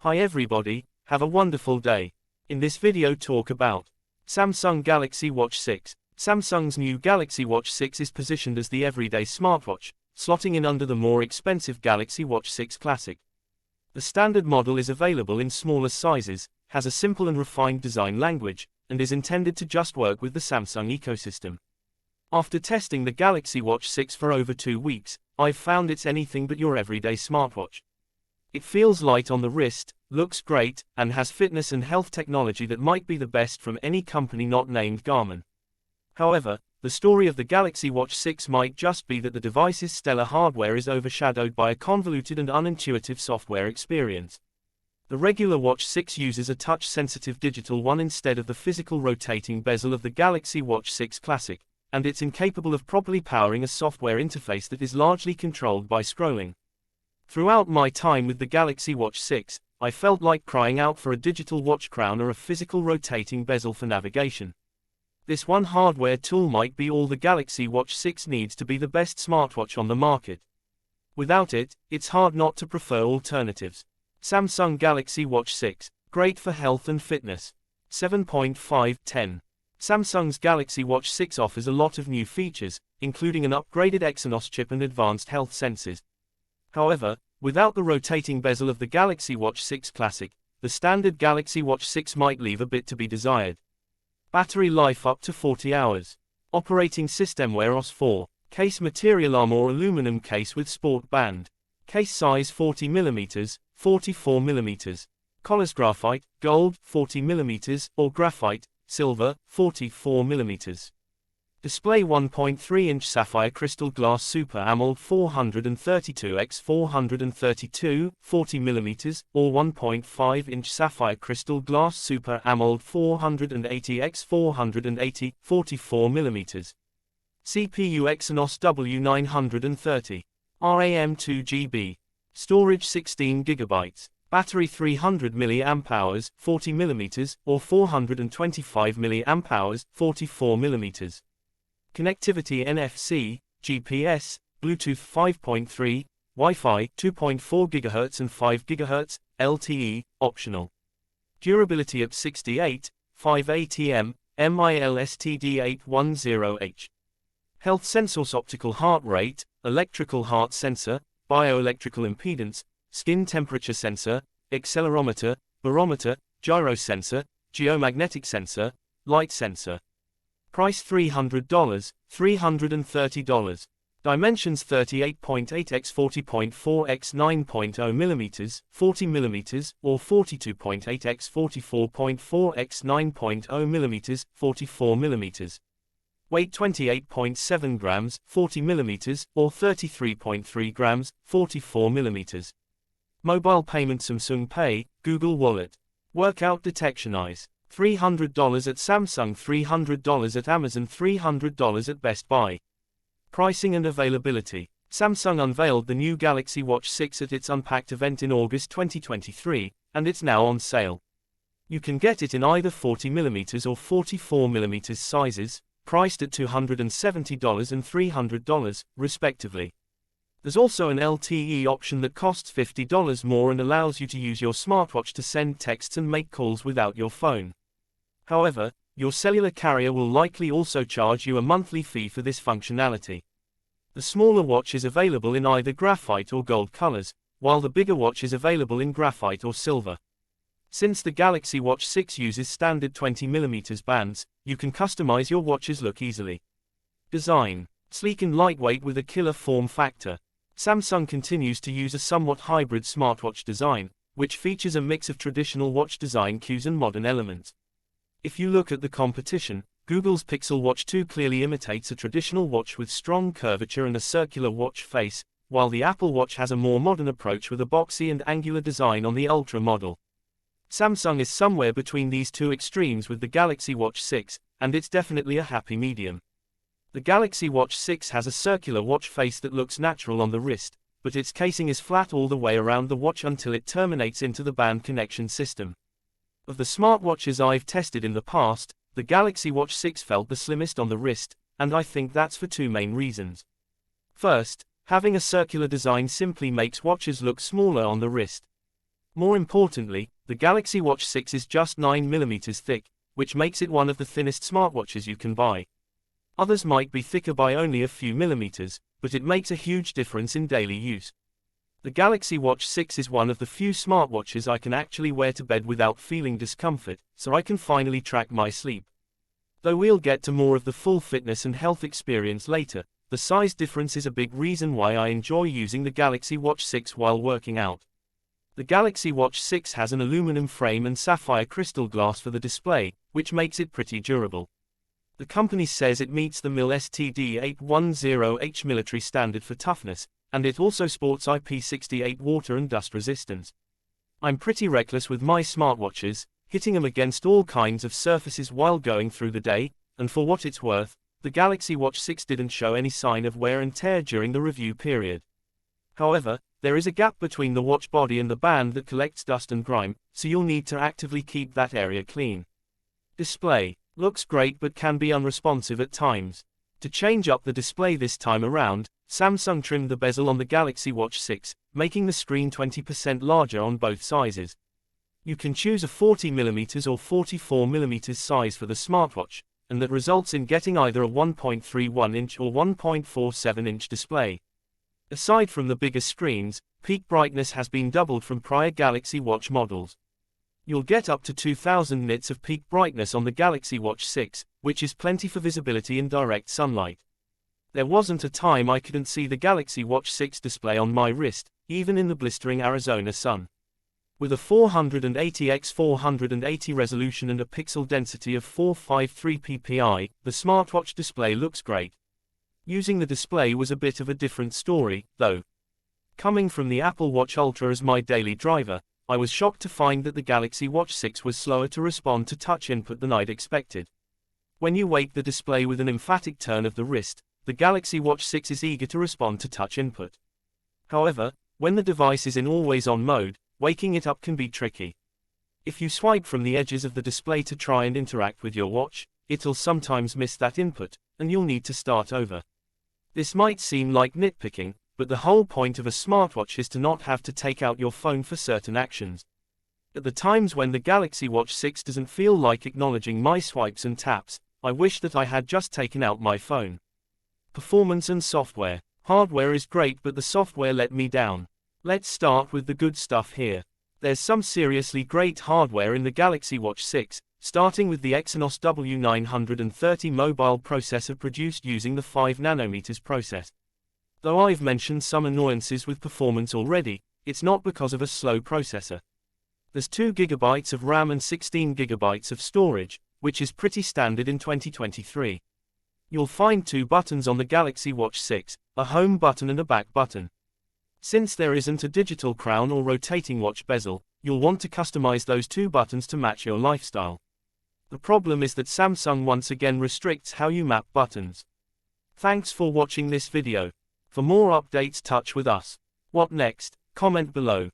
Hi everybody, have a wonderful day. In this video talk about Samsung Galaxy Watch 6. Samsung's new Galaxy Watch 6 is positioned as the everyday smartwatch, slotting in under the more expensive Galaxy Watch 6 Classic. The standard model is available in smaller sizes, has a simple and refined design language, and is intended to just work with the Samsung ecosystem. After testing the Galaxy Watch 6 for over 2 weeks, I've found it's anything but your everyday smartwatch. It feels light on the wrist, looks great, and has fitness and health technology that might be the best from any company not named Garmin. However, the story of the Galaxy Watch 6 might just be that the device's stellar hardware is overshadowed by a convoluted and unintuitive software experience. The regular Watch 6 uses a touch-sensitive digital one instead of the physical rotating bezel of the Galaxy Watch 6 Classic, and it's incapable of properly powering a software interface that is largely controlled by scrolling. Throughout my time with the Galaxy Watch 6, I felt like crying out for a digital watch crown or a physical rotating bezel for navigation. This one hardware tool might be all the Galaxy Watch 6 needs to be the best smartwatch on the market. Without it, it's hard not to prefer alternatives. Samsung Galaxy Watch 6, great for health and fitness. 7.5/10. Samsung's Galaxy Watch 6 offers a lot of new features, including an upgraded Exynos chip and advanced health sensors. However, without the rotating bezel of the Galaxy Watch 6 Classic, the standard Galaxy Watch 6 might leave a bit to be desired. Battery life up to 40 hours. Operating system Wear OS 4. Case material Armor aluminum case with sport band. Case size 40mm, 44mm. Collars graphite, gold, 40mm, or graphite, silver, 44mm. Display 1.3-inch sapphire crystal glass Super AMOLED 432x432, 40mm, or 1.5-inch sapphire crystal glass Super AMOLED 480x480, 44mm. CPU Exynos W930. RAM 2GB. Storage 16GB. Battery 300 mAh, 40mm, or 425 mAh, 44mm. Connectivity NFC, GPS, Bluetooth 5.3, Wi-Fi 2.4 GHz and 5 GHz, LTE, optional. Durability at 68, 5 ATM, MILSTD810H. Health sensors optical heart rate, electrical heart sensor, bioelectrical impedance, skin temperature sensor, accelerometer, barometer, gyro sensor, geomagnetic sensor, light sensor. Price $300, $330. Dimensions 38.8 x 40.4 x 9.0 mm, 40 mm, or 42.8 x 44.4 x 9.0 mm, 44 mm. Weight 28.7 grams, 40 mm, or 33.3 grams, 44 mm. Mobile payment Samsung Pay, Google Wallet. Workout detection eyes. $300 at Samsung, $300 at Amazon, $300 at Best Buy. Pricing and availability. Samsung unveiled the new Galaxy Watch 6 at its Unpacked event in August 2023, and it's now on sale. You can get it in either 40mm or 44mm sizes, priced at $270 and $300, respectively. There's also an LTE option that costs $50 more and allows you to use your smartwatch to send texts and make calls without your phone. However, your cellular carrier will likely also charge you a monthly fee for this functionality. The smaller watch is available in either graphite or gold colors, while the bigger watch is available in graphite or silver. Since the Galaxy Watch 6 uses standard 20mm bands, you can customize your watch's look easily. Design. Sleek and lightweight with a killer form factor. Samsung continues to use a somewhat hybrid smartwatch design, which features a mix of traditional watch design cues and modern elements. If you look at the competition, Google's Pixel Watch 2 clearly imitates a traditional watch with strong curvature and a circular watch face, while the Apple Watch has a more modern approach with a boxy and angular design on the Ultra model. Samsung is somewhere between these two extremes with the Galaxy Watch 6, and it's definitely a happy medium. The Galaxy Watch 6 has a circular watch face that looks natural on the wrist, but its casing is flat all the way around the watch until it terminates into the band connection system. Of the smartwatches I've tested in the past, the Galaxy Watch 6 felt the slimmest on the wrist, and I think that's for two main reasons. First, having a circular design simply makes watches look smaller on the wrist. More importantly, the Galaxy Watch 6 is just 9mm thick, which makes it one of the thinnest smartwatches you can buy. Others might be thicker by only a few millimeters, but it makes a huge difference in daily use. The Galaxy Watch 6 is one of the few smartwatches I can actually wear to bed without feeling discomfort, so I can finally track my sleep. Though we'll get to more of the full fitness and health experience later, the size difference is a big reason why I enjoy using the Galaxy Watch 6 while working out. The Galaxy Watch 6 has an aluminum frame and sapphire crystal glass for the display, which makes it pretty durable. The company says it meets the MIL STD 810H military standard for toughness, and it also sports IP68 water and dust resistance. I'm pretty reckless with my smartwatches, hitting them against all kinds of surfaces while going through the day, and for what it's worth, the Galaxy Watch 6 didn't show any sign of wear and tear during the review period. However, there is a gap between the watch body and the band that collects dust and grime, so you'll need to actively keep that area clean. Display looks great but can be unresponsive at times. To change up the display this time around, Samsung trimmed the bezel on the Galaxy Watch 6, making the screen 20% larger on both sizes. You can choose a 40mm or 44mm size for the smartwatch, and that results in getting either a 1.31-inch or 1.47-inch display. Aside from the bigger screens, peak brightness has been doubled from prior Galaxy Watch models. You'll get up to 2000 nits of peak brightness on the Galaxy Watch 6, which is plenty for visibility in direct sunlight. There wasn't a time I couldn't see the Galaxy Watch 6 display on my wrist, even in the blistering Arizona sun. With a 480x480 resolution and a pixel density of 453 ppi, the smartwatch display looks great. Using the display was a bit of a different story, though. Coming from the Apple Watch Ultra as my daily driver, I was shocked to find that the Galaxy Watch 6 was slower to respond to touch input than I'd expected. When you wake the display with an emphatic turn of the wrist, the Galaxy Watch 6 is eager to respond to touch input. However, when the device is in always-on mode, waking it up can be tricky. If you swipe from the edges of the display to try and interact with your watch, it'll sometimes miss that input, and you'll need to start over. This might seem like nitpicking, but the whole point of a smartwatch is to not have to take out your phone for certain actions. At the times when the Galaxy Watch 6 doesn't feel like acknowledging my swipes and taps, I wish that I had just taken out my phone. Performance and software. Hardware is great but the software let me down. Let's start with the good stuff here. There's some seriously great hardware in the Galaxy Watch 6, starting with the Exynos W930 mobile processor produced using the 5nm process. Though I've mentioned some annoyances with performance already, it's not because of a slow processor. There's 2 GB of RAM and 16 GB of storage, which is pretty standard in 2023. You'll find 2 buttons on the Galaxy Watch 6, a home button and a back button. Since there isn't a digital crown or rotating watch bezel, you'll want to customize those 2 buttons to match your lifestyle. The problem is that Samsung once again restricts how you map buttons. Thanks for watching this video. For more updates, touch with us. What next? Comment below.